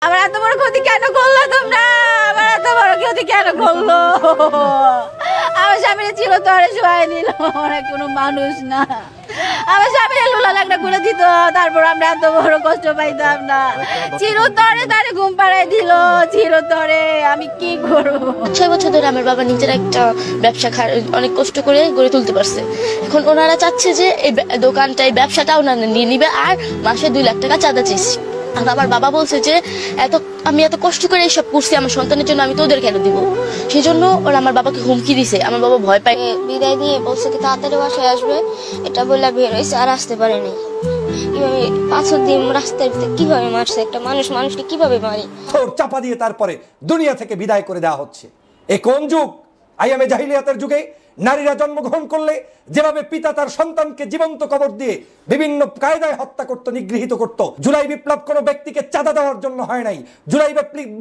আমার এত বড় ক্ষতি কেন করলো তোমরা? আমার এত বড় ক্ষতি কেন করলো? আমার স্বামীর ছিল তরে শোয়াই দিল, ওরা কোনো মানুষ না। আমার স্বামীর লুলা লাগটা করে দিত, তারপর আমরা এত বড় কষ্ট পাইতাম না। চিরতরে তারে ঘুম পাড়াই দিল, চিরতরে আমি কি করবো? 6 বছর ধরে আমার বাবা নিজের একটা ব্যবসা অনেক কষ্ট করে গড়ে তুলতে পারছে। এখন ওনারা চাচ্ছে যে এই দোকানটা, এই ব্যবসাটা ওনারা নিয়ে নিবে, আর মাসে 2 লাখ টাকা চাঁদা চাইছি। আর আমার বাবা বলছে যে আমি এত কষ্ট করে এইসব করছি আমার সন্তানের জন্য, আমি তো ওদের কেন দিব? সেই জন্য ওরা আমার বাবাকে হুমকি দিছে। আমার বাবা ভয় পায়, বিদায় দিয়ে বলছে কি তাড়াতাড়ি বাসায় আসবে, এটা বলে বের হয়েছে, আর আসতে পারেনি। কিভাবে 5 দিন রাস্তায় কিভাবে মারছে একটা মানুষকে কিভাবে মারি? চাপা দিয়ে তারপরে দুনিয়া থেকে বিদায় করে দেওয়া হচ্ছে। এ কোন যুগ? আইয়ামে জাহিলিয়াতের যুগে নারীরা জন্মগ্রহণ করলে যেভাবে পিতা তার সন্তানকে জীবন্ত কবর দিয়ে বিভিন্ন কায়দায় হত্যা করত, নিগৃহীত করত। জুলাই বিপ্লব কোনো ব্যক্তিকে চাঁদা দেওয়ার জন্য হয় নাই। জুলাই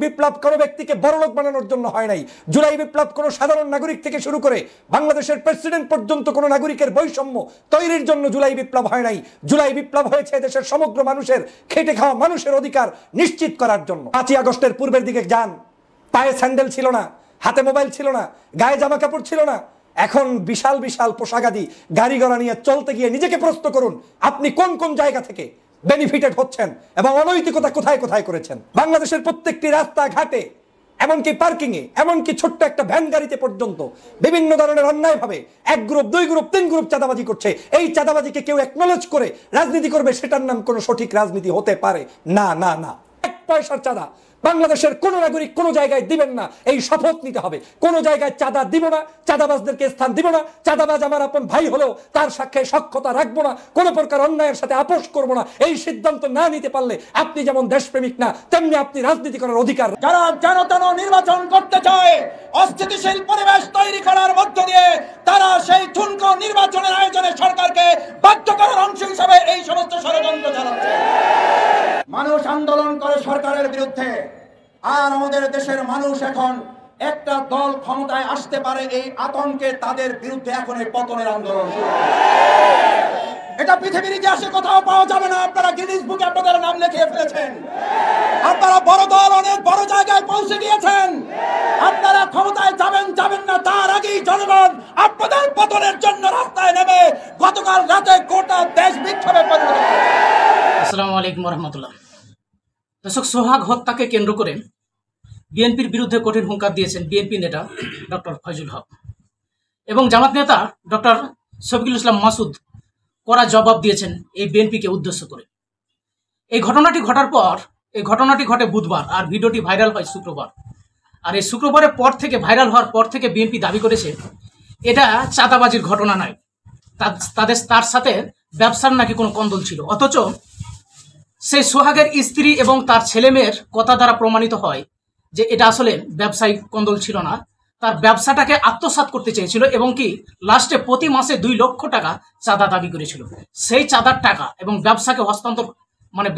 বিপ্লব কোনো ব্যক্তিকে বড়লোক বানানোর জন্য হয় নাই। জুলাই বিপ্লব কোনো সাধারণ নাগরিক থেকে শুরু করে বাংলাদেশের প্রেসিডেন্ট পর্যন্ত কোনো নাগরিকের বৈষম্য তৈরির জন্য জুলাই বিপ্লব হয় নাই। জুলাই বিপ্লব হয়েছে দেশের সমগ্র মানুষের, খেটে খাওয়া মানুষের অধিকার নিশ্চিত করার জন্য। 5ই আগস্টের পূর্বের দিকে যান, পায়ে স্যান্ডেল ছিল না, হাতে মোবাইল ছিল না, গায়ে জামা কাপড় ছিল না। এখন বিশাল বিশাল পোশাকাদি গাড়ি ঘোড়া নিয়ে চলতে গিয়ে নিজেকে প্রশ্ন করুন, আপনি কোন কোন জায়গা থেকে বেনিফিটেড হচ্ছেন এবং অনৈতিকতা কোথায় কোথায় করেছেন। বাংলাদেশের প্রত্যেকটি রাস্তা ঘাটে, এমনকি পার্কিং এ, এমনকি ছোট্ট একটা ভ্যান গাড়িতে পর্যন্ত বিভিন্ন ধরনের অন্যায় ভাবে 1 গ্রুপ 2 গ্রুপ 3 গ্রুপ চাঁদাবাজি করছে। এই চাঁদাবাজিকে কেউ একনলেজ করে রাজনীতি করবে, সেটার নাম কোনো সঠিক রাজনীতি হতে পারে না। না না, 1 পয়সার চাঁদা বাংলাদেশের কোন নাগরিক কোন জায়গায় দিবেন না, এই শপথ নিতে হবে। কোন জায়গায় চাঁদা দিব না, চাঁদাবাজদেরকে স্থান দিব না। চাঁদাবাজ আমার আপন ভাই হলেও তার সাথে সখ্যতা রাখবো না, কোন প্রকার অন্যায়ের সাথে আপোষ করবো না। এই সিদ্ধান্ত না নিতে পারলে আপনি যেমন দেশপ্রেমিক না, তেমনি আপনি রাজনীতি করার অধিকার। যারা জনতন নির্বাচন করতে চায়, অস্থিতিশীল পরিবেশ তৈরি করার মধ্য দিয়ে তারা সেই ঠুনকো নির্বাচনের আয়োজনে সরকারকে বাধ্য করার অংশ হিসাবে এই সমস্ত ষড়যন্ত্র চালাচ্ছে। মানুষ আন্দোলন করে সরকারের বিরুদ্ধে, আর আমাদের দেশের মানুষ এখন একটা দল ক্ষমতায় আসতে পারে এই আতঙ্কে তাদের বিরুদ্ধে এখন এই পতনের আন্দোলন। এটা পৃথিবীর ইতিহাসে কোথাও পাওয়া যাবে না। আপনারা গিনিস বুকে আপনাদের নাম লিখিয়ে ফেলেছেন। আপনারা বড় দল, অনেক বড় জায়গায় পৌঁছে গিয়েছেন। আপনারা ক্ষমতায় যাবেন না তার আগেই জনগণ আপনাদের পতনের জন্য রাস্তায় নেমে গতকাল রাতে গোটা দেশ বিক্ষোভে পরিণত হয়েছে। আসসালামু আলাইকুম রহমতুল্লাহ। দর্শক, সোহাগ হত্যাকে কেন্দ্র করে বিএনপির বিরুদ্ধে কঠিন হুঙ্কার দিয়েছেন বিএনপি নেতা ডক্টর ফয়জুল হক এবং জামাত নেতা ডক্টর শফিকুল ইসলাম মাসুদ কড়া জবাব দিয়েছেন এই বিএনপিকে উদ্দেশ্য করে। এই ঘটনাটি ঘটে বুধবার, আর ভিডিওটি ভাইরাল হয় শুক্রবার। আর এই শুক্রবারের পর থেকে, ভাইরাল হওয়ার পর থেকে বিএনপি দাবি করেছে এটা চাঁদাবাজির ঘটনা নয়, তার সাথে ব্যবসার নাকি কোনো কন্দল ছিল। অথচ সেই সোহাগের স্ত্রী এবং তার ছেলে মেয়ের কথা দ্বারা প্রমাণিত হয় যে এটা আসলে ব্যবসায়িক কন্দল ছিল না। তার ব্যবসাটাকে আত্মসাৎ করতে চেয়েছিল এবং কি লাস্টে প্রতি মাসে 2 লক্ষ টাকা চাঁদা দাবি করেছিল। সেই চাঁদার টাকা এবং ব্যবসাকে হস্তান্তর, মানে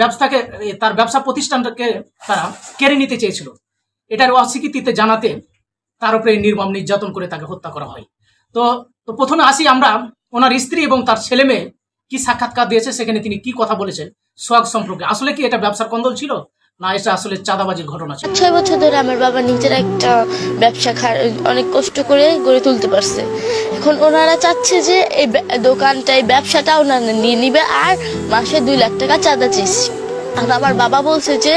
তার ব্যবসা প্রতিষ্ঠানটাকে তারা কেড়ে নিতে চেয়েছিল। এটার অস্বীকৃতিতে জানাতে তার উপরে নির্মম নির্যাতন করে তাকে হত্যা করা হয়। তো প্রথমে আসি আমরা ওনার স্ত্রী এবং তার ছেলে মেয়ে কি সাক্ষাৎকার দিয়েছে, সেখানে তিনি কি কথা বলেছেন সোহাগ সম্পর্কে। আসলে কি এটা ব্যবসার কন্দল ছিল, না এটা আসলে চাঁদাবাজির ঘটনা ছিল? 6 বছর ধরে আমার বাবা নিজের একটা ব্যবসা অনেক কষ্ট করে গড়ে তুলতে পারছে। এখন ওনারা চাচ্ছে যে এই দোকানটা, এই ব্যবসাটা ওনারা নিয়ে নিবে, আর মাসে 2 লাখ টাকা চাঁদা চাইছি। আর আমার বাবা বলছে যে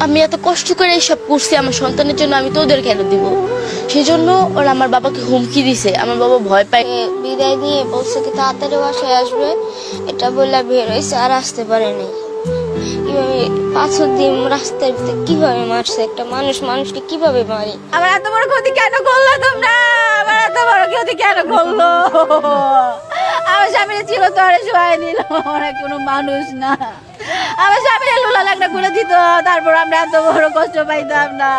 আমি এত কষ্ট করে এইসব করছি আমার সন্তানের জন্য, আমি তো ওদের কেন দিব? সেই জন্য ওরা আমার বাবাকে হুমকি দিছে। আমার বাবা ভয় পায়, বিদায় দিয়ে বলছে কি তাড়াতাড়ি বাসায় আসবে, এটা বলে বের হয়েছে, আর আসতে পারেনি। কিভাবে 5 দিন রাস্তায় কিভাবে মারছে একটা মানুষকে কিভাবে মারি? আমার এত বড় ক্ষতি কেন করলো তোমরা? আমার এত বড় ক্ষতি কেন করলো? আমার স্বামীর ছিল তরে শোয়াই দিল, ওরা কোনো মানুষ না। আমার স্বামীর লুলা লাগটা করে দিত, তারপর আমরা এত বড় কষ্ট পাইতাম না।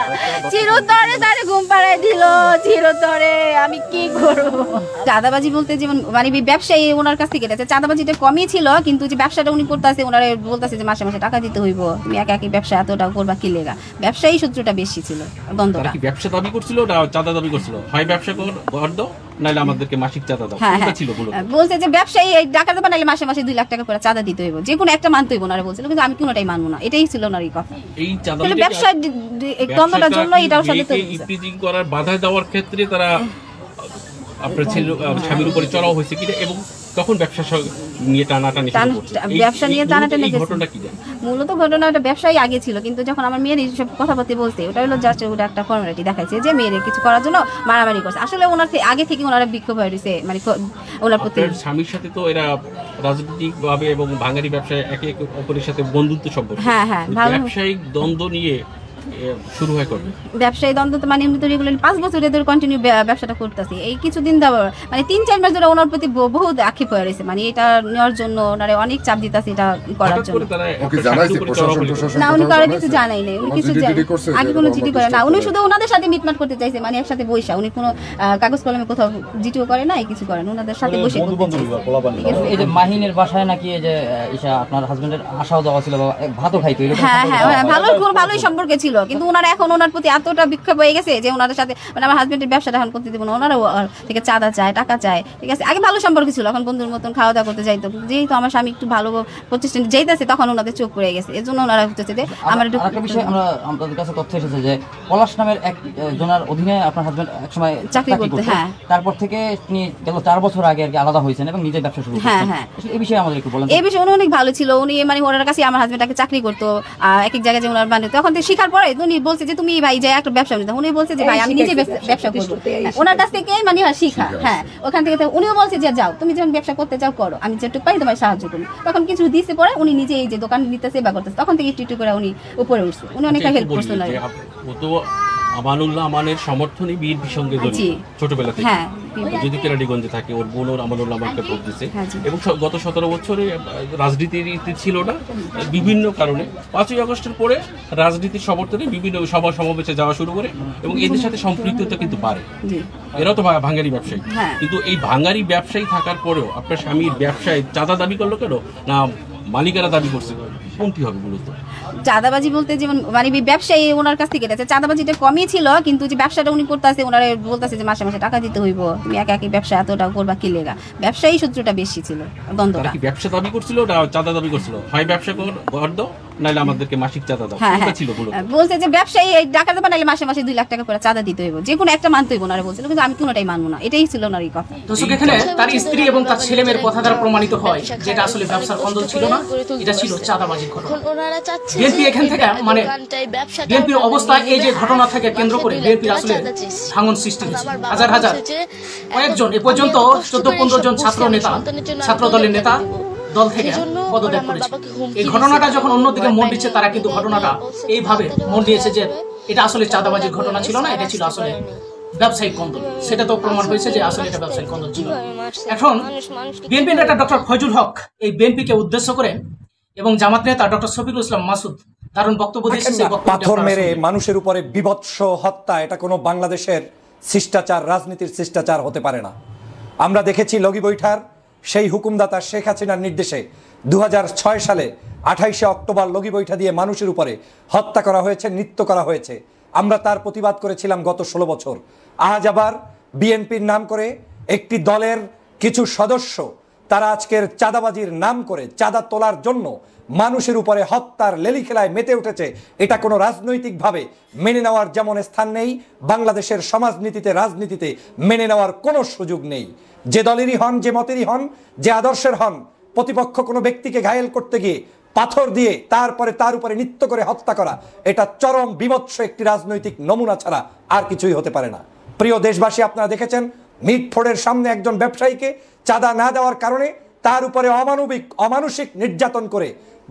চিরতরে তারে ঘুম পাড়াই দিল, চিরতরে আমি কি করবো? চাঁদাবাজি বলতে যেমন মানে ব্যবসায়ী ওনার কাছ থেকে গেছে, চাঁদাবাজিটা কমই ছিল, কিন্তু যে ব্যবসাটা উনি করতেছে, ওনারা বলতেছে যে মাসে মাসে টাকা দিতে হইব, তুমি একই ব্যবসা এতটা করবা কি লেগা? ব্যবসায়ী সূত্রটা বেশি ছিল, দ্বন্দ্বটা। ব্যবসা দাবি করছিল না চাঁদা দাবি করছিল? হয় ব্যবসা কর নাহলে আমাদেরকে মাসিক চাঁদা দাও, হ্যাঁ কোনটা হ্যাঁ ছিল বলো? বলছে যে ব্যবসায়ী এই ডাকাতে বানাইলে মাসে মাসে 2 লাখ টাকা করে চাঁদা দিতে হইব, যে কোনো একটা মানতে হইব ওনারা বলছিল, কিন্তু আমি কোনোটাই মানবো না, এটাই ছিল ওনার কথা। এই চাঁদা তাহলে ব্যবসার দ্বন্দ্বটার জন্য এটাও সাথে ইফটিজিং করার বাধা দেওয়ার ক্ষেত্রে তারা আপনার ছেলে স্বামীর উপরে চড়াও হয়েছে কিনা, এবং তখন ব্যবসা নিয়ে টানাটানি শুরু করছে। ব্যবসা নিয়ে টানাটানি এই ঘটনা কি জানেন? মূলত ঘটনাটা ব্যবসায়ী আগে ছিল, কিন্তু যখন আমার মেয়ের এইসব কথাবার্তা বলতে, ওটা হলো জাস্ট ওটা একটা ফর্মালিটি দেখাইছে যে মেয়ের কিছু করার জন্য মারামারি করছে। আসলে ওনার আগে থেকে ওনারা বিক্ষোভ হয়ে রয়েছে, মানে ওনার প্রতি। আপনার স্বামীর সাথে তো এরা রাজনৈতিকভাবে এবং ভাঙারি ব্যবসায় একে অপরের সাথে বন্ধুত্ব সম্পর্ক, হ্যাঁ হ্যাঁ ভালো। ব্যবসায়িক দ্বন্দ্ব নিয়ে শুরু হয় কবে? ব্যবসায়ী দ্বন্দ্ব তো মানে এমনি তো রেগুলার 5 বছর ধরে কন্টিনিউ ব্যবসাটা করতেছি। এই কিছুদিন ধরে মানে 3-4 মাস ধরে ওনার প্রতি বহুত আক্ষেপ হয়ে রয়েছে, মানে এটা নেওয়ার জন্য ওনারে অনেক চাপ দিতেছে এটা করার জন্য। না উনি কারো কিছু জানাই নাই, উনি কিছু আগে কোনো চিঠি করে না, উনি শুধু ওনাদের সাথে মিটমাট করতে চাইছে, মানে একসাথে বৈশা। উনি কোনো কাগজ কলমে কোথাও জিটিও করে না, কিছু করে না, ওনাদের সাথে বসে করতে চাইছে। এই যে মাহিনের বাসায় নাকি এই যে ঈশা আপনার হাজবেন্ডের আশাও দেওয়া ছিল, ভাতও খাইতো, হ্যাঁ হ্যাঁ ভালোই সম্পর্কে ছিল, কিন্তু ওনারা এখন ওনার প্রতি এতটা বিক্ষোভ হয়ে গেছে যে ওনাদের সাথে মানে আমার হাজবেন্ডের ব্যবসাটা এখন করতে দিব না, ওনারা থেকে চাঁদা চায়, টাকা চায়, ঠিক আছে। আগে ভালো সম্পর্ক ছিল, এখন বন্ধুর মতন খাওয়া দাওয়া করতে যাইতো, যেহেতু আমার স্বামী একটু ভালো প্রতিষ্ঠানে যেতেছে তখন ওনাদের চোখ পড়ে গেছে, এর জন্য ওনারা হচ্ছে যে আমার একটু একটা বিষয় আমাদের কাছে তথ্য এসেছে যে পলাশ নামের এক জনের অধীনে আপনার হাজবেন্ড একসময় চাকরি করতে, হ্যাঁ। তারপর থেকে তিনি গেল 4 বছর আগে আর কি আলাদা হয়েছেন এবং নিজের ব্যবসা শুরু হ্যাঁ করেছেন। হ্যাঁ এই বিষয়ে আমাদের একটু বলেন। এই বিষয়ে উনি অনেক ভালো ছিল, উনি মানে ওনার কাছে আমার হাজবেন্ডটাকে চাকরি করতো, এক এক জায়গায় যে ওনার বানিয়ে, তখন থেকে শিখার পরে উনি বলছে যে তুমি ভাই যে একটা ব্যবসা নিতে, উনি বলছে যে ভাই আমি নিজে ব্যবসা করবো, ওনার কাছ থেকে মানে শিখা, হ্যাঁ ওখান থেকে উনিও বলছে যে যাও তুমি যখন ব্যবসা করতে চাও করো, আমি যেটুকু পাই তোমার সাহায্য করি। তখন কিছু দিতে পরে উনি নিজে এই যে দোকান নিতে সেবা করতেছে, তখন থেকে একটু করে উনি উপরে উঠছে, উনি অনেক হেল্প করছে না। ও তো আমানুল্লাহ আমানের সমর্থনে বিএনপির সঙ্গে জড়িত ছোটবেলা থেকে, হ্যাঁ যদি কেরানীগঞ্জে থাকে, ওর বোন ওর আমানুল্লাহ আমাকে ভোট দিচ্ছে, হ্যাঁ, এবং গত 17 বছরে রাজনীতির ছিল না বিভিন্ন কারণে। 5ই আগস্টের পরে রাজনীতির সমর্থনে বিভিন্ন সভা সমাবেশে যাওয়া শুরু করে, এবং এদের সাথে সম্পৃক্ততা কিন্তু বাড়ে। এরাও তো ভাঙারি ব্যবসায়ী, হ্যাঁ। কিন্তু এই ভাঙারি ব্যবসায়ী থাকার পরেও আপনার স্বামীর ব্যবসায় চাঁদা দাবি করলো কেন, না মালিকারা দাবি করছে, কোনটি হবে মূলত? চাঁদাবাজি বলতে যেমন মানে ব্যবসায়ী ওনার কাছ থেকে গেছে, চাঁদাবাজিটা কমই ছিল, কিন্তু যে ব্যবসাটা উনি করতেছে ওনারা বলতেছে যে মাসে মাসে টাকা দিতে হইব, তুমি একা একই ব্যবসা এতটা করবা কি লেগা, ব্যবসায়ী সূত্রটা বেশি ছিল দ্বন্দ্বটা। কি ব্যবসা দাবি করছিল না চাঁদা দাবি করছিল? হয় ব্যবসা কর দাও, নাহলে আমাদেরকে মাসিক চাঁদা দাও, হ্যাঁ কোনটা ছিল বলো? বলছে যে ব্যবসায়ী এই ডাকাতে বানাইলে মাসে মাসে 2 লাখ টাকা করে চাঁদা দিতে হইব, যে কোনো একটা মানতে হইব ওনারা বলছিল, কিন্তু আমি কোনোটাই মানবো না, এটাই ছিল ওনার কথা। দর্শক এখানে তার স্ত্রী এবং তার ছেলে মেয়ের কথা দ্বারা প্রমাণিত হয় যেটা আসলে ব্যবসার কন্দল ছিল না, এটা ছিল চাঁদাবাজির ঘটনা। ওনারা চাচ্ছে বিএনপি এখান থেকে মানে বিএনপির অবস্থা এই যে ঘটনা থেকে কেন্দ্র করে বিএনপির আসলে ভাঙন সৃষ্টি হয়েছে। হাজার হাজার কয়েকজন এ পর্যন্ত 14-15 জন ছাত্র দলের নেতা দল থেকে পদত্যাগ করেছে। এই ঘটনাটা যখন অন্যদিকে মোড় দিচ্ছে, তারা কিন্তু ঘটনাটা এইভাবে মোড় দিয়েছে যে এটা আসলে চাঁদাবাজির ঘটনা ছিল না, এটা ছিল আসলে ব্যবসায়িক কন্দল। সেটা তো প্রমাণ হয়েছে যে আসলে এটা ব্যবসায়িক কন্দল ছিল। এখন বিএনপি নেতা ডক্টর ফয়জুল হক এই বিএনপিকে উদ্দেশ্য করে এবং জামাত নেতা ডক্টর শফিকুল ইসলাম মাসুদ দারুণ বক্তব্য দিয়েছেন। পাথর মেরে মানুষের উপরে বিভৎস হত্যা, এটা কোনো বাংলাদেশের শিষ্টাচার, রাজনীতির শিষ্টাচার হতে পারে না। আমরা দেখেছি লগি বৈঠার সেই হুকুমদাতা শেখ হাসিনার নির্দেশে 2006 সালে 28শে অক্টোবর লগি বৈঠা দিয়ে মানুষের উপরে হত্যা করা হয়েছে, নৃত্য করা হয়েছে। আমরা তার প্রতিবাদ করেছিলাম গত 16 বছর। আজ আবার বিএনপির নাম করে একটি দলের কিছু সদস্য তারা আজকের চাঁদাবাজির নাম করে চাঁদা তোলার জন্য মানুষের উপরে হত্যার লেলি খেলায় মেতে উঠেছে। এটা কোনো রাজনৈতিকভাবে মেনে নেওয়ার যেমন স্থান নেই, বাংলাদেশের সমাজনীতিতে রাজনীতিতে মেনে নেওয়ার কোনো সুযোগ নেই। যে দলেরই হন, যে মতেরই হন, যে আদর্শের হন, প্রতিপক্ষ কোনো ব্যক্তিকে ঘায়েল করতে গিয়ে পাথর দিয়ে তারপরে তার উপরে নৃত্য করে হত্যা করা, এটা চরম বিভৎস একটি রাজনৈতিক নমুনা ছাড়া আর কিছুই হতে পারে না। প্রিয় দেশবাসী, আপনারা দেখেছেন মিটফোর্ডের সামনে একজন ব্যবসায়ীকে চাঁদা না দেওয়ার কারণে তার উপরে অমানুষিক নির্যাতন করে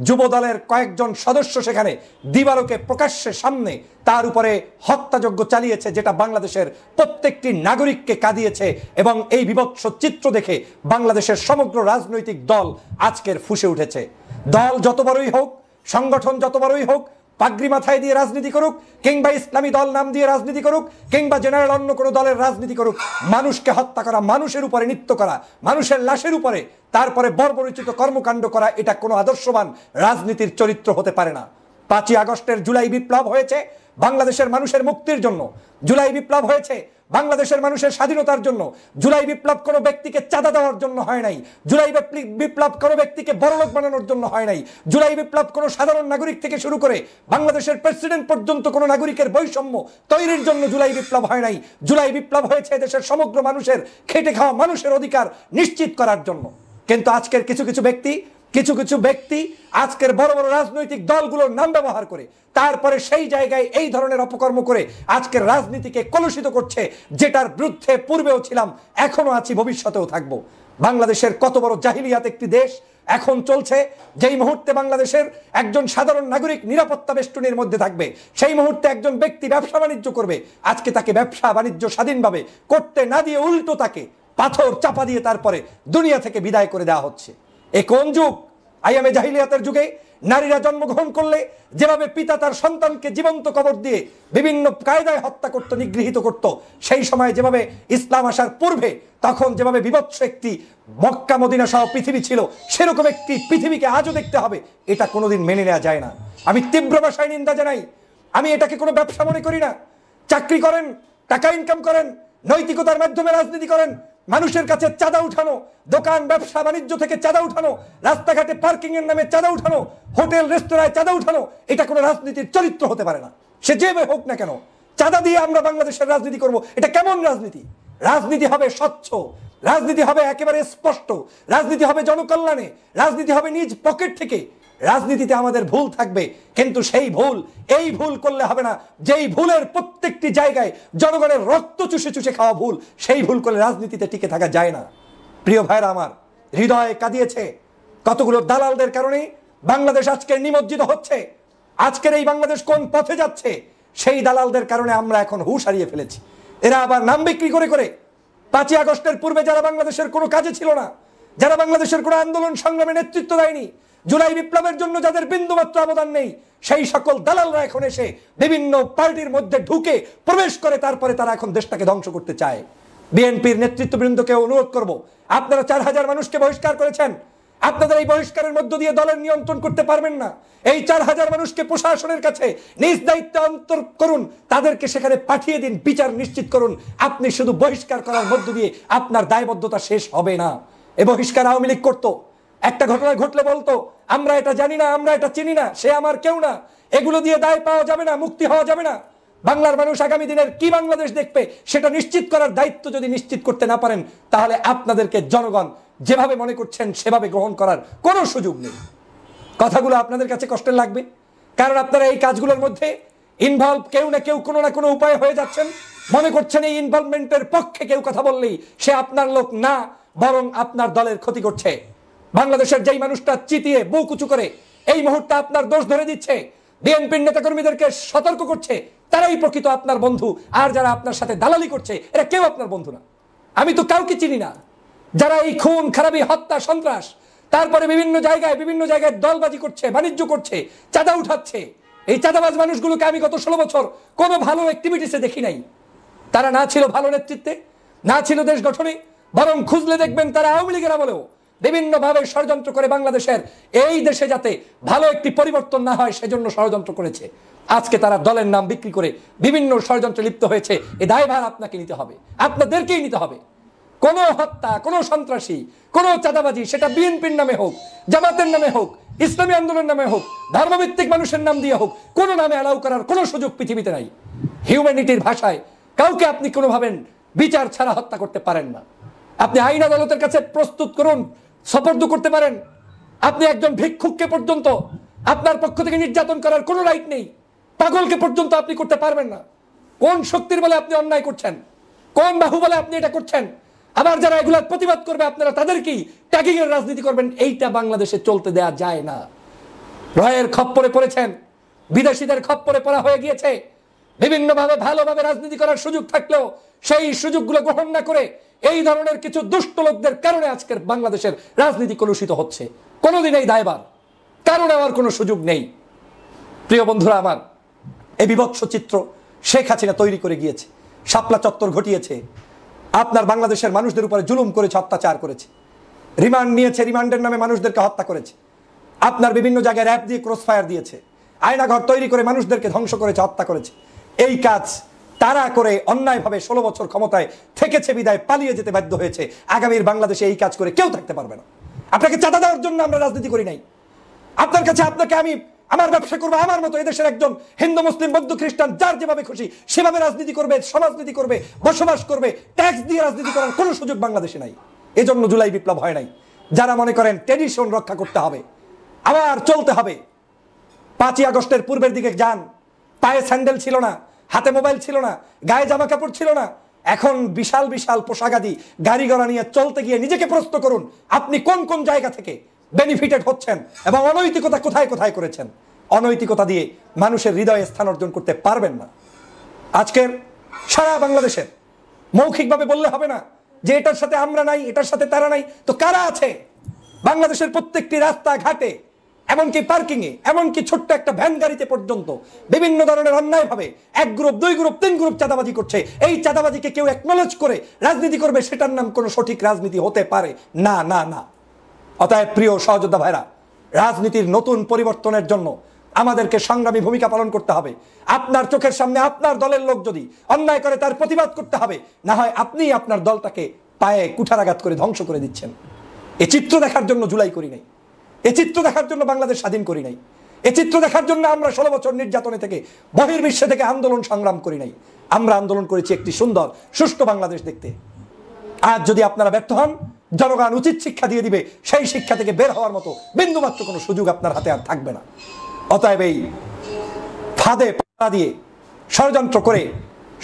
যুব দলের কয়েকজন সদস্য সেখানে দিবালোকে প্রকাশ্যে সামনে তার উপরে হত্যাযজ্ঞ চালিয়েছে, যেটা বাংলাদেশের প্রত্যেকটি নাগরিককে কাঁদিয়েছে। এবং এই বিভৎস চিত্র দেখে বাংলাদেশের সমগ্র রাজনৈতিক দল আজকের ফুঁসে উঠেছে। দল যত বড়ই হোক, সংগঠন যত বড়ই হোক, পাগড়ি মাথায় দিয়ে রাজনীতি করুক, কিংবা ইসলামী দল নাম দিয়ে রাজনীতি করুক, কিংবা জেনারেল অন্য কোনো দলের রাজনীতি করুক, মানুষকে হত্যা করা, মানুষের উপরে নৃত্য করা, মানুষের লাশের উপরে তারপরে বর্বরচিত কর্মকাণ্ড করা, এটা কোনো আদর্শবান রাজনীতির চরিত্র হতে পারে না। 5ই আগস্টের জুলাই বিপ্লব হয়েছে বাংলাদেশের মানুষের মুক্তির জন্য। জুলাই বিপ্লব হয়েছে বাংলাদেশের মানুষের স্বাধীনতার জন্য। জুলাই বিপ্লব কোনো ব্যক্তিকে চাঁদা দেওয়ার জন্য হয় নাই। জুলাই বিপ্লব কোনো ব্যক্তিকে বড়লোক বানানোর জন্য হয় নাই। জুলাই বিপ্লব কোনো সাধারণ নাগরিক থেকে শুরু করে বাংলাদেশের প্রেসিডেন্ট পর্যন্ত কোনো নাগরিকের বৈষম্য তৈরির জন্য জুলাই বিপ্লব হয় নাই। জুলাই বিপ্লব হয়েছে দেশের সমগ্র মানুষের, খেটে খাওয়া মানুষের অধিকার নিশ্চিত করার জন্য। কিন্তু আজকের কিছু কিছু ব্যক্তি আজকের বড় বড় রাজনৈতিক দলগুলোর নাম ব্যবহার করে তারপরে সেই জায়গায় এই ধরনের অপকর্ম করে আজকের রাজনীতিকে কলুষিত করছে, যেটার বিরুদ্ধে পূর্বেও ছিলাম, এখনো আছি, ভবিষ্যতেও থাকবো। বাংলাদেশের কত বড় জাহিলিয়াত একটি দেশ এখন চলছে। যেই মুহূর্তে বাংলাদেশের একজন সাধারণ নাগরিক নিরাপত্তা বেষ্টনীর মধ্যে থাকবে, সেই মুহূর্তে একজন ব্যক্তি ব্যবসা বাণিজ্য করবে, আজকে তাকে ব্যবসা বাণিজ্য স্বাধীনভাবে করতে না দিয়ে উল্টো তাকে পাথর চাপা দিয়ে তারপরে দুনিয়া থেকে বিদায় করে দেওয়া হচ্ছে। এ কোন যুগ? আইয়ামে জাহিলিয়াতের যুগে নারীরা জন্মগ্রহণ করলে যেভাবে পিতা তার সন্তানকে জীবন্ত কবর দিয়ে বিভিন্ন কায়দায় হত্যা করত, নিগৃহীত করত, সেই সময় যেভাবে ইসলাম আসার পূর্বে তখন যেভাবে বিভৎস একটি মক্কা মদিনা সহ পৃথিবী ছিল, সেরকম একটি পৃথিবীকে আজও দেখতে হবে, এটা কোনোদিন মেনে নেওয়া যায় না। আমি তীব্র ভাষায় নিন্দা জানাই। আমি এটাকে কোনো ব্যবসা মনে করি না। চাকরি করেন, টাকা ইনকাম করেন, নৈতিকতার মাধ্যমে রাজনীতি করেন, মানুষের কাছে চাঁদা উঠানো, দোকান ব্যবসা বাণিজ্য থেকে চাঁদা উঠানো, রাস্তাঘাটে পার্কিং এর নামে চাঁদা উঠানো, হোটেল রেস্তোরাঁয় চাঁদা উঠানো, এটা কোনো রাজনীতির চরিত্র হতে পারে না। সে যেভাবে হোক না কেন, চাঁদা দিয়ে আমরা বাংলাদেশের রাজনীতি করব, এটা কেমন রাজনীতি? রাজনীতি হবে স্বচ্ছ, রাজনীতি হবে একেবারে স্পষ্ট, রাজনীতি হবে জনকল্যাণে, রাজনীতি হবে নিজ পকেট থেকে। রাজনীতিতে আমাদের ভুল থাকবে, কিন্তু সেই ভুল এই ভুল করলে হবে না যেই ভুলের প্রত্যেকটি জায়গায় জনগণের রক্ত চুষে চুষে খাওয়া ভুল, সেই ভুল করলে রাজনীতিতে টিকে থাকা যায় না। প্রিয় ভাইরা আমার, হৃদয় কাঁদিয়েছে কতগুলো দালালদের কারণে বাংলাদেশ আজকে নিমজ্জিত হচ্ছে। আজকের এই বাংলাদেশ কোন পথে যাচ্ছে, সেই দালালদের কারণে আমরা এখন হুঁশ হারিয়ে ফেলেছি। এরা আবার নাম বিক্রি করে করে 5ই আগস্টের পূর্বে যারা বাংলাদেশের কোনো কাজে ছিল না, যারা বাংলাদেশের কোনো আন্দোলন সংগ্রামে নেতৃত্ব দেয়নি, জুলাই বিপ্লবের জন্য যাদের বিন্দুমাত্র অবদান নেই, সেই সকল দালালরা এখন এসে বিভিন্ন পার্টির মধ্যে ঢুকে প্রবেশ করে তারপরে তারা এখন দেশটাকে ধ্বংস করতে চায়। বিএনপির নেতৃত্ববৃন্দকে অনুরোধ করব, আপনারা 4000 মানুষকে বহিষ্কার করেছেন, আপনাদের এই বহিষ্কারের মধ্য দিয়ে দলের নিয়ন্ত্রণ করতে পারবেন না। এই 4000 মানুষকে প্রশাসনের কাছে নিজ দায়িত্বে অন্তর করুন, তাদেরকে সেখানে পাঠিয়ে দিন, বিচার নিশ্চিত করুন। আপনি শুধু বহিষ্কার করার মধ্য দিয়ে আপনার দায়বদ্ধতা শেষ হবে না। এ বহিষ্কার আওয়ামী লীগ করতো, একটা ঘটনা ঘটলে বলতো আমরা এটা জানি না, আমরা এটা চিনি না, সে আমার কেউ না। এগুলো দিয়ে দায় পাওয়া যাবে না, মুক্তি হওয়া যাবে না। বাংলার মানুষ আগামী দিনের কি বাংলাদেশ দেখবে সেটা নিশ্চিত করার দায়িত্ব যদি নিশ্চিত করতে না পারেন, তাহলে আপনাদেরকে জনগণ যেভাবে মনে করছেন সেভাবে গ্রহণ করার কোনো সুযোগ নেই। কথাগুলো আপনাদের কাছে কষ্টের লাগবে, কারণ আপনারা এই কাজগুলোর মধ্যে ইনভলভ, কেউ না কেউ কোনো না কোনো উপায় হয়ে যাচ্ছেন। মনে করছেন এই ইনভলভমেন্টের পক্ষে কেউ কথা বললেই সে আপনার লোক না, বরং আপনার দলের ক্ষতি করছে। বাংলাদেশের যেই মানুষটা চিতিয়ে বুক উঁচু করে এই মুহূর্তে আপনার দোষ ধরে দিচ্ছে, বিএনপির নেতাকর্মীদেরকে সতর্ক করছে, তারাই প্রকৃত আপনার বন্ধু। আর যারা আপনার সাথে দালালি করছে এরা কেউ আপনার বন্ধু না। আমি তো কাউকে চিনি না যারা এই খুন খারাপি, হত্যা, সন্ত্রাস, তারপরে বিভিন্ন জায়গায় দলবাজি করছে, বাণিজ্য করছে, চাঁদা উঠাচ্ছে। এই চাঁদাবাজ মানুষগুলোকে আমি গত 16 বছর কোনো ভালো অ্যাক্টিভিটিসে দেখি নাই। তারা না ছিল ভালো নেতৃত্বে, না ছিল দেশ গঠনে, বরং খুঁজলে দেখবেন তারা আওয়ামী লীগের আমলেও বিভিন্নভাবে ষড়যন্ত্র করে বাংলাদেশের এই দেশে যাতে ভালো একটি পরিবর্তন না হয় সেজন্য ষড়যন্ত্র করেছে। আজকে তারা দলের নাম বিক্রি করে বিভিন্ন ষড়যন্ত্রে লিপ্ত হয়েছে। এই দায়ভার আপনাকে নিতে হবে, আপনাদেরকেই নিতে হবে। কোনো হত্যা, কোনো সন্ত্রাসী, কোনো চাঁদাবাজি, সেটা বিএনপির নামে হোক, জামাতের নামে হোক, ইসলামী আন্দোলনের নামে হোক, ধর্মভিত্তিক মানুষের নাম দিয়ে হোক, কোনো নামে অ্যালাউ করার কোনো সুযোগ পৃথিবীতে নাই। হিউম্যানিটির ভাষায় কাউকে আপনি কোনোভাবে বিচার ছাড়া হত্যা করতে পারেন না। আপনি আইন আদালতের কাছে প্রস্তুত করুন, সোপর্দ করতে পারেন। আপনি একজন ভিক্ষুককে পর্যন্ত আপনার পক্ষ থেকে নির্যাতন করার কোনো রাইট নেই। পাগলকে পর্যন্ত আপনি করতে পারবেন না। কোন শক্তির বলে আপনি অন্যায় করছেন, কোন বাহু বলে আপনি এটা করছেন? আবার যারা এগুলার প্রতিবাদ করবে আপনারা তাদেরকেই ট্যাগিং এর রাজনীতি করবেন। এইটা বাংলাদেশে চলতে দেয়া যায় না। রয়ের খপ্পরে পড়েছেন, বিদেশিদের খপ্পরে পড়া হয়ে গিয়েছে। বিভিন্নভাবে ভালোভাবে রাজনীতি করার সুযোগ থাকলেও সেই সুযোগগুলো গ্রহণ না করে এই ধরনের কিছু দুষ্ট লোকদের কারণে আজকের বাংলাদেশের রাজনীতি কলুষিত হচ্ছে। কোনোদিন এই দায়ভার কারণ নেওয়ার কোনো সুযোগ নেই। প্রিয় বন্ধুরা আমার, এই বিভৎস চিত্র শেখ হাসিনা তৈরি করে গিয়েছে, শাপলা চত্বর ঘটিয়েছে, আপনার বাংলাদেশের মানুষদের উপরে জুলুম করেছে, অত্যাচার করেছে, রিমান্ড নিয়েছে, রিমান্ডের নামে মানুষদেরকে হত্যা করেছে, আপনার বিভিন্ন জায়গায় র্যাপ দিয়ে ক্রস ফায়ার দিয়েছে, আয়নাঘর তৈরি করে মানুষদেরকে ধ্বংস করেছে, হত্যা করেছে। এই কাজ তারা করে অন্যায়ভাবে 16 বছর ক্ষমতায় থেকেছে বিদায় পালিয়ে যেতে বাধ্য হয়েছে। আগামীর বাংলাদেশে এই কাজ করে কেউ থাকতে পারবে না। আপনাকে চাঁদা দেওয়ার জন্য আমরা রাজনীতি করি নাই। আপনার কাছে আপনাকে আমি আমার ব্যবসা করবো, আমার মতো এদেশের একজন হিন্দু মুসলিম বৌদ্ধ খ্রিস্টান যার যেভাবে খুশি সেভাবে রাজনীতি করবে, সমাজনীতি করবে, বসবাস করবে, ট্যাক্স দিয়ে রাজনীতি করার কোনো সুযোগ বাংলাদেশে নাই। এজন্য জুলাই বিপ্লব হয় নাই। যারা মনে করেন ট্রেডিশন রক্ষা করতে হবে, আবার চলতে হবে, 5ই আগস্টের পূর্বের দিকে যান, পায়ে স্যান্ডেল ছিল না, হাতে মোবাইল ছিল না, গায়ে জামা কাপড় ছিল না, এখন বিশাল বিশাল পোশাকাদি গাড়ি ঘোড়া নিয়ে চলতে গিয়ে নিজেকে প্রশ্ন করুন আপনি কোন কোন জায়গা থেকে বেনিফিটেড হচ্ছেন এবং অনৈতিকতা কোথায় কোথায় করেছেন। অনৈতিকতা দিয়ে মানুষের হৃদয়ে স্থান অর্জন করতে পারবেন না। আজকের সারা বাংলাদেশের মৌখিকভাবে বললে হবে না যে এটার সাথে আমরা নাই, এটার সাথে তারা নাই, তো কারা আছে? বাংলাদেশের প্রত্যেকটি রাস্তা ঘাটে, এমনকি পার্কিং এ, এমনকি ছোট্ট একটা ভ্যান গাড়িতে পর্যন্ত বিভিন্ন ধরনের অন্যায় ভাবে 1 গ্রুপ 2 গ্রুপ 3 গ্রুপ চাঁদাবাজি করছে। এই চাঁদাবাজিকে কেউ অ্যাকনলেজ করে রাজনীতি করবে, সেটার নাম কোনো সঠিক রাজনীতি হতে পারে না না না। অতএব প্রিয় সহযোদ্ধা ভাইরা, রাজনীতির নতুন পরিবর্তনের জন্য আমাদেরকে সংগ্রামী ভূমিকা পালন করতে হবে। আপনার চোখের সামনে আপনার দলের লোক যদি অন্যায় করে তার প্রতিবাদ করতে হবে, না হয় আপনি আপনার দলটাকে পায়ে কুঠারাঘাত করে ধ্বংস করে দিচ্ছেন। এই চিত্র দেখার জন্য জুলাই করি নাই, এই চিত্র দেখার জন্য বাংলাদেশ স্বাধীন করি নাই, এই চিত্র দেখার জন্য আমরা 16 বছর নির্যাতনে থেকে বহির্বিশ্বে থেকে আন্দোলন সংগ্রাম করি নাই। আমরা আন্দোলন করেছি একটি সুন্দর সুষ্ঠু বাংলাদেশ দেখতে। আজ যদি আপনারা ব্যর্থ হন, জনগণ উচিত শিক্ষা দিয়ে দিবে, সেই শিক্ষা থেকে বের হওয়ার মতো বিন্দুমাত্র কোনো সুযোগ আপনার হাতে আর থাকবে না। অতএব এই ফাঁদে পাড়া দিয়ে ষড়যন্ত্র করে,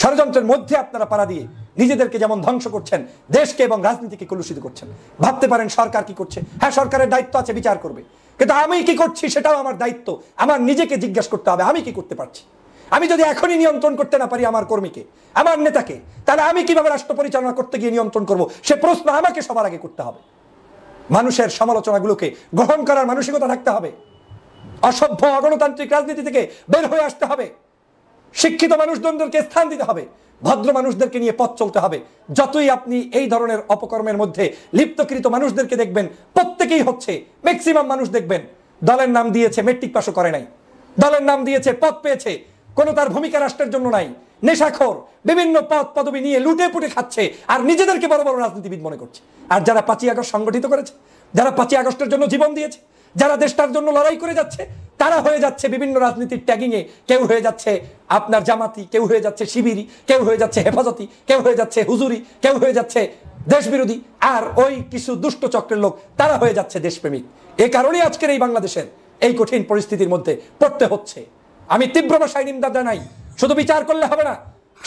ষড়যন্ত্রের মধ্যে আপনারা পাড়া দিয়ে নিজেদেরকে যেমন ধ্বংস করছেন, দেশকে এবং রাজনীতিকে কলুষিত করছেন। ভাবতে পারেন সরকার কি করছে? হ্যাঁ, সরকারের দায়িত্ব আছে বিচার করবে, কিন্তু আমি কি করছি সেটাও আমার দায়িত্ব। আমার নিজেকে জিজ্ঞাসা করতে হবে আমি কি করতে পারছি। আমি যদি এখনই নিয়ন্ত্রণ করতে না পারি আমার কর্মীকে, আমার নেতাকে, তাহলে আমি কিভাবে রাষ্ট্র পরিচালনা করতে গিয়ে নিয়ন্ত্রণ করব, সে প্রশ্ন আমাকে সবার আগে করতে হবে। মানুষের সমালোচনাগুলোকে গ্রহণ করার মানসিকতা থাকতে হবে। অসভ্য অগণতান্ত্রিক রাজনীতি থেকে বের হয়ে আসতে হবে। শিক্ষিত মানুষজনদেরকে স্থান দিতে হবে, ভদ্র মানুষদেরকে নিয়ে পথ চলতে হবে। যতই আপনি এই ধরনের অপকর্মের মধ্যে লিপ্তকৃত মানুষদেরকে দেখবেন, প্রত্যেকেই হচ্ছে, ম্যাক্সিমাম মানুষ দেখবেন দলের নাম দিয়েছে, মেট্রিক পাসও করে নাই, দলের নাম দিয়েছে, পদ পেয়েছে, কোনো তার ভূমিকা রাষ্ট্রের জন্য নাই, নেশাখোর, বিভিন্ন পদ পদবি নিয়ে লুটে পুটে খাচ্ছে আর নিজেদেরকে বড় বড় রাজনীতিবিদ মনে করছে। আর যারা 5ই আগস্ট সংগঠিত করেছে, যারা 5ই আগস্টের জন্য জীবন দিয়েছে, যারা দেশটার জন্য লড়াই করে যাচ্ছে, তারা হয়ে যাচ্ছে বিভিন্ন রাজনীতির ট্যাগিং এ। কেউ হয়ে যাচ্ছে আপনার জামাতি, কেউ হয়ে যাচ্ছে শিবিরি, কেউ হয়ে যাচ্ছে হেফাজতি, কেউ হয়ে যাচ্ছে হুজুরি, কেউ হয়ে যাচ্ছে দেশ বিরোধী, আর ওই কিছু দুষ্ট চক্রের লোক তারা হয়ে যাচ্ছে দেশপ্রেমিক। এ কারণেই আজকের এই বাংলাদেশের এই কঠিন পরিস্থিতির মধ্যে পড়তে হচ্ছে। আমি তীব্র ভাষায় নিন্দা জানাই। শুধু বিচার করলে হবে না,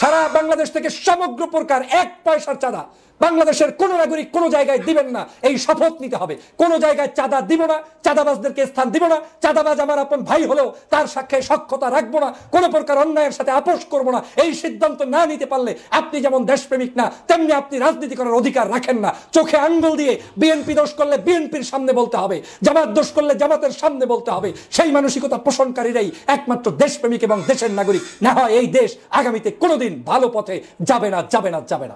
সারা বাংলাদেশ থেকে সমগ্র প্রকার 1 পয়সার চাঁদা বাংলাদেশের কোন নাগরিক কোন জায়গায় দিবেন না, এই শপথ নিতে হবে। কোন জায়গায় চাঁদা দিব না, চাঁদাবাজদেরকে স্থান দিব না, চাঁদাবাজ আমার আপন ভাই হলেও তার সাথে সখ্যতা রাখবো না, কোন প্রকার অন্যায়ের সাথে আপোষ করবো না। এই সিদ্ধান্ত না নিতে পারলে আপনি যেমন দেশপ্রেমিক না, তেমনি আপনি রাজনীতি করার অধিকার রাখেন না। চোখে আঙ্গুল দিয়ে বিএনপি দোষ করলে বিএনপির সামনে বলতে হবে, জামাত দোষ করলে জামাতের সামনে বলতে হবে। সেই মানসিকতা পোষণকারীরাই একমাত্র দেশপ্রেমিক এবং দেশের নাগরিক। না হয় এই দেশ আগামীতে কোনোদিন ভালো পথে যাবে না, যাবে না, যাবে না।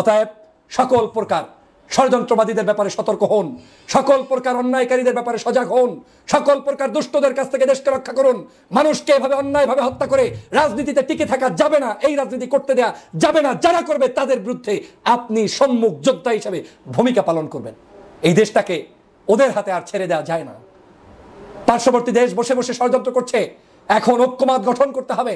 অতএব সকল প্রকার ষড়যন্ত্রবাদীদের ব্যাপারে সতর্ক হন, সকল প্রকার অন্যায়কারীদের ব্যাপারে সজাগ হন, সকল প্রকার দুষ্টদের কাছ থেকে দেশকে রক্ষা করুন। মানুষকে এভাবে অন্যায়ভাবে হত্যা করে রাজনীতিতে টিকে থাকা যাবে না, এই রাজনীতি করতে দেয়া যাবে না। যারা করবে তাদের বিরুদ্ধে আপনি সম্মুখ যোদ্ধা হিসেবে ভূমিকা পালন করবেন। এই দেশটাকে ওদের হাতে আর ছেড়ে দেওয়া যায় না। পার্শ্ববর্তী দেশ বসে বসে ষড়যন্ত্র করছে, এখন ঐক্যমত গঠন করতে হবে,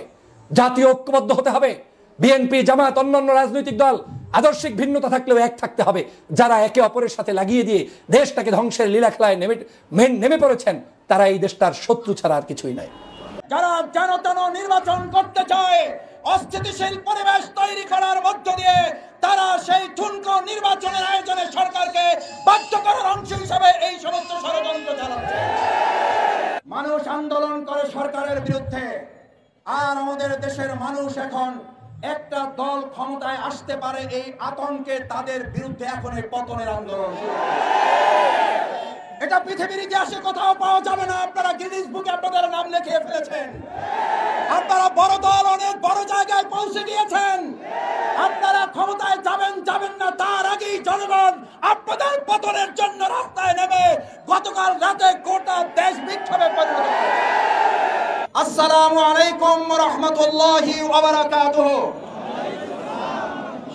জাতীয় ঐক্যবদ্ধ হতে হবে। বিএনপি, জামাত, অন্যান্য রাজনৈতিক দল আদর্শিক ভিন্নতা থাকলেও এক থাকতে হবে। যারা একে অপরের সাথে লাগিয়ে দিয়ে দেশটাকে ধ্বংসের লীলা খেলায় নেমে পড়েছেন, তারা এই দেশটার শত্রু ছাড়া আর কিছুই নাই। যারা যেন তেন নির্বাচন করতে চায়, অস্থিতিশীল পরিবেশ তৈরি করার মধ্য দিয়ে তারা সেই ঠুনকো নির্বাচনের আয়োজনে সরকারকে বাধ্য করার অংশ হিসাবে এই সমস্ত ষড়যন্ত্র চালাচ্ছে। মানুষ আন্দোলন করে সরকারের বিরুদ্ধে, আর আমাদের দেশের মানুষ এখন একটা দল ক্ষমতায় আসতে পারে এই আতঙ্কে তাদের বিরুদ্ধে এখন এই পতনের আন্দোলন। এটা পৃথিবীর ইতিহাসে কোথাও পাওয়া যাবে না। আপনারা গিনিস বুকে আপনাদের নাম লিখিয়ে ফেলেছেন, আপনারা বড় দল অনেক বড় জায়গায় পৌঁছে গিয়েছেন। আপনারা ক্ষমতায় যাবেন যাবেন না তার আগেই জনগণ আপনাদের পতনের জন্য রাস্তায় নেমে গতকাল রাতে গোটা দেশ বিক্ষোভে পরিণত হয়েছে। আসসালামু আলাইকুম ওয়া রাহমাতুল্লাহি ওয়া বারাকাতুহু।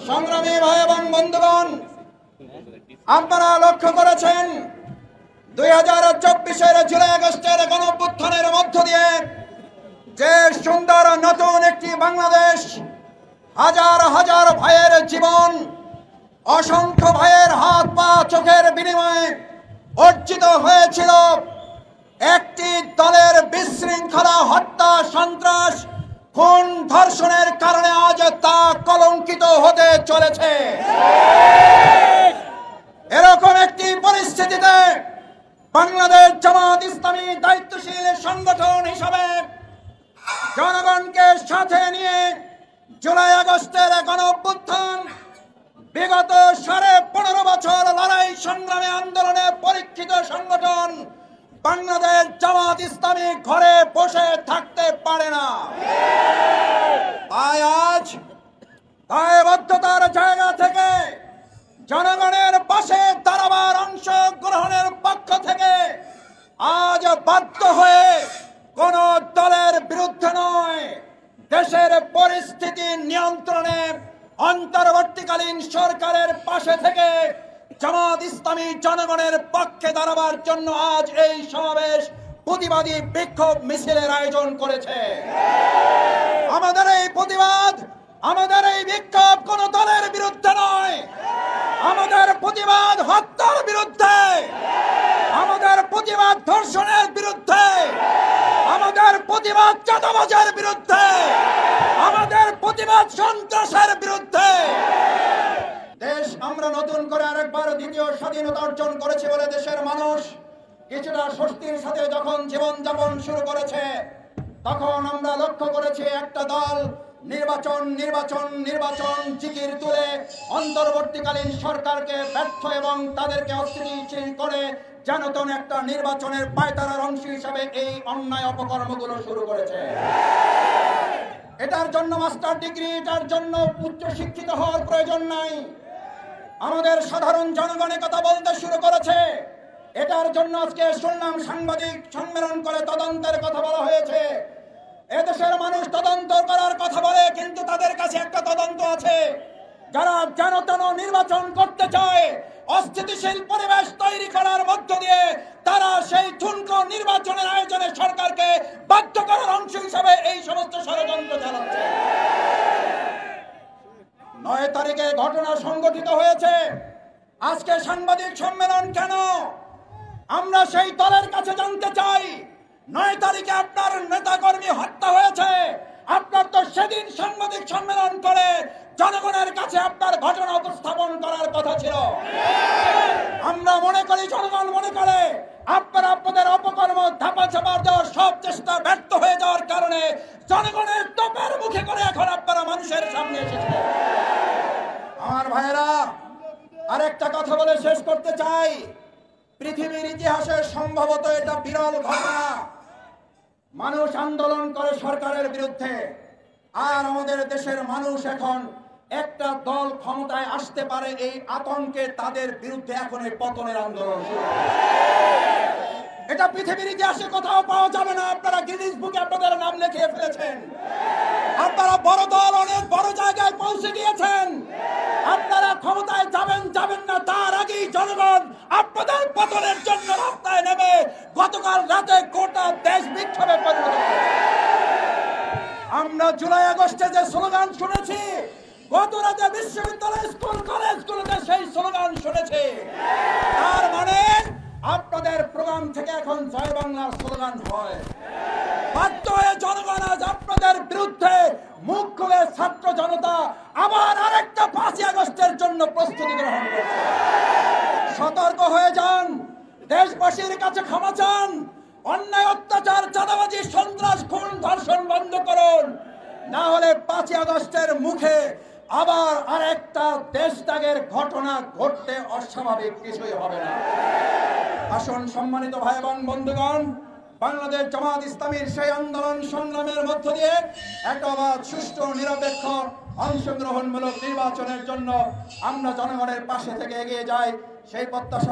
সংগ্রামী ভাই এবং বন্ধুগণ, আপনারা লক্ষ্য করেছেন 2024-এর জুলাই আগস্টের গণঅভ্যুত্থানের মধ্য দিয়ে যে সুন্দর নতুন একটি বাংলাদেশ, হাজার হাজার ভাইয়ের জীবন, অসংখ্য ভাইয়ের হাত পা চোখের বিনিময়ে অর্জিত হয়েছিল, একটি দলের বিশৃঙ্খলা, হত্যা, সন্ত্রাস, খুন, ধর্ষণের কারণে আজ তা কলঙ্কিত হতে চলেছে। এরকম একটি পরিস্থিতিতে বাংলাদেশ জামাত ইসলামী দায়িত্বশীল সংগঠন হিসাবে জনগণকে সাথে নিয়ে জুলাই আগস্টের গণঅভ্যুত্থান, বিগত 15.5 বছর লড়াই সংগ্রামে আন্দোলনে পরীক্ষিত সংগঠন বাংলাদেশ জামাত ইসলামী ঘরে বসে থাকতে পারে না। তাই আজ দায়বদ্ধতার জায়গা থেকে জনগণের পাশে দাঁড়াবার অংশগ্রহণের পক্ষ থেকে আজ বাধ্য হয়ে কোন দলের বিরুদ্ধে নয়, দেশের পরিস্থিতি নিয়ন্ত্রণে অন্তর্বর্তীকালীন সরকারের পাশে থেকে জামাত ইসলামী জনগণের পক্ষে দাঁড়াবার জন্য আজ এই সমাবেশ, প্রতিবাদী বিক্ষোভ মিছিলের আয়োজন করেছে। আমাদের এই প্রতিবাদ, আমাদের এই বিক্ষোভ কোন দলের বিরুদ্ধে নয়, আমাদের প্রতিবাদ হত্যার বিরুদ্ধে, আমাদের প্রতিবাদ ধর্ষণের বিরুদ্ধে, আমাদের প্রতিবাদ চাঁদাবাজের বিরুদ্ধে, আমাদের প্রতিবাদ সন্ত্রাসের বিরুদ্ধে। দেশ আমরা নতুন করে আরেকবার দ্বিতীয় স্বাধীনতা অর্জন করেছে বলে দেশের মানুষ কিছুটা স্বস্তির সাথে যখন জীবনযাপন শুরু করেছে, তখন আমরা লক্ষ্য করেছি একটা দল নির্বাচন নির্বাচন নির্বাচন জিকির তুলে অন্তর্বর্তীকালীন সরকারকে ব্যর্থ এবং তাদেরকে অস্থিতিশীল করে যেন একটা নির্বাচনের পায়তারার অংশ হিসাবে এই অন্যায় অপকর্মগুলো শুরু করেছে। এটার জন্য মাস্টার ডিগ্রি, এটার জন্য উচ্চ শিক্ষিত হওয়ার প্রয়োজন নাই। আমাদের সাধারণ জনগণের কথা বলতে শুরু করেছে। এটার জন্য আজকে শুনলাম সাংবাদিক সম্মেলন করে তদন্তের কথা বলা হয়েছে। এদেশের মানুষ তদন্ত করার কথা বলে, কিন্তু তাদের কাছে একটা তদন্ত আছে। যারা যেন তেন নির্বাচন করতে চায়, অস্থিতিশীল পরিবেশ তৈরি করার মধ্য দিয়ে তারা সেই ঠুনকো নির্বাচনের আয়োজনে সরকারকে বাধ্য করার অংশ হিসাবে এই সমস্ত ষড়যন্ত্র চালাচ্ছে। 9 তারিখে ঘটনা সংঘটিত হয়েছে। আজকে সাংবাদিক সম্মেলন কেন? আমরা সেই দলের কাছে জানতে চাই, 9 তারিখে আপনার নেতাকর্মী হত্যা হয়েছে, আপনার তো সেদিন সাংবাদিক সম্মেলন করে জনগণের কাছে আপনার ঘটনা উপস্থাপন করার কথা ছিল। আমরা মনে করি, জনগণ মনে করে আপনারা আপনাদের অপকর্ম ধাপা চাপার দেওয়ার সব চেষ্টা ব্যর্থ হয়ে যাওয়ার কারণে জনগণের তোপের মুখে করে এখন আপনারা মানুষের সামনে এসেছেন। আমার ভাইয়েরা, আরেকটা কথা বলে শেষ করতে চাই। পৃথিবীর ইতিহাসে সম্ভবত এটা বিরল ঘটনা, মানুষ আন্দোলন করে সরকারের বিরুদ্ধে, আর আমাদের দেশের মানুষ এখন একটা দল ক্ষমতায় আসতে পারে এই আতঙ্কে তাদের বিরুদ্ধে এখন এই পতনের আন্দোলন শুরু। এটা পৃথিবীর ইতিহাসে কোথাও পাওয়া যাবে না। আপনারা গিনিস বুকে আপনাদের নাম লিখিয়ে ফেলেছেন। আপনারা বড় দল, অনেক বড় জায়গায় পৌঁছে গিয়েছেন। আপনারা ক্ষমতায় যাবেন যাবেন না তার আগেই জনগণ আপনাদের পতনের জন্য রাস্তায় নেমে গতকাল রাতে গোটা দেশ বিক্ষোভে পরিণত হয়েছে। আমরা জুলাই আগস্টে যে স্লোগান শুনেছি, গত রাতে বিশ্ববিদ্যালয়, স্কুল, কলেজগুলোতে সেই স্লোগান শুনেছি। তার মানে আপনাদের প্রোগ্রাম থেকে এখন জয় বাংলার স্লোগান হয়। বাধ্য হয়ে জনগণ আজ আপনাদের বিরুদ্ধে মুখ খুলে ছাত্র জনতা আবার আরেকটা 5ই আগস্টের জন্য প্রস্তুতি গ্রহণ করছে। সতর্ক হয়ে যান, দেশবাসীর কাছে ক্ষমা চান, অন্যায়, অত্যাচার, চাঁদাবাজি, সন্ত্রাস, খুন, ধর্ষণ বন্ধ করুন। না হলে 5ই আগস্টের মুখে আবার আরেকটা দেশত্যাগের ঘটনা ঘটতে অস্বাভাবিক কিছুই হবে না। আসুন সম্মানিত ভাই এবং বন্ধুগণ, বাংলাদেশ জামাত ইসলামীর সেই আন্দোলন সংগ্রামের মধ্য দিয়ে একটা সুষ্ঠু, নিরপেক্ষ, অংশগ্রহণমূলক নির্বাচনের জন্য আমরা জনগণের পাশে থেকে এগিয়ে যাই, সেই প্রত্যাশা